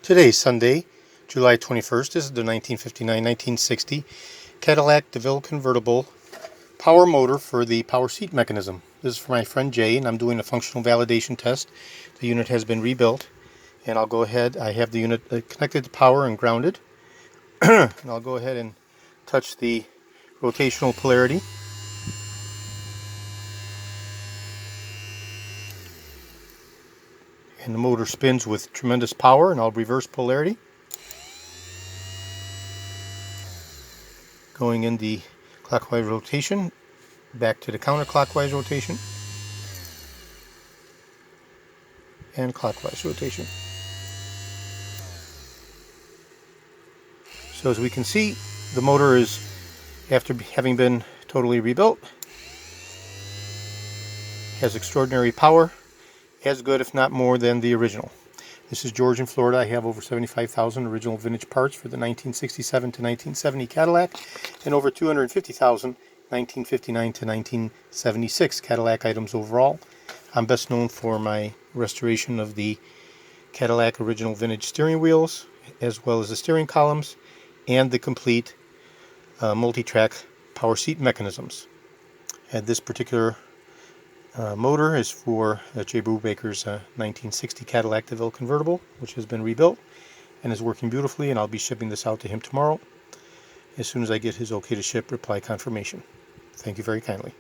Today's Sunday, July 21st. This is the 1959-1960 Cadillac DeVille convertible power motor for the power seat mechanism. This is for my friend Jay, and I'm doing a functional validation test. The unit has been rebuilt, and I'll go ahead. I have the unit connected to power and grounded. And I'll go ahead and touch the rotational polarity. And the motor spins with tremendous power, and I'll reverse polarity. Going in the clockwise rotation, back to the counterclockwise rotation, and clockwise rotation. So as we can see, the motor is, after having been totally rebuilt, has extraordinary power, as good if not more than the original. This is George in Florida. I have over 75,000 original vintage parts for the 1967 to 1970 Cadillac and over 250,000 1959 to 1976 Cadillac items overall. I'm best known for my restoration of the Cadillac original vintage steering wheels, as well as the steering columns and the complete multi-track power seat mechanisms. And this particular motor is for J. Brubaker's 1960 Cadillac DeVille convertible, which has been rebuilt and is working beautifully, and I'll be shipping this out to him tomorrow. As soon as I get his okay to ship, reply confirmation. Thank you very kindly.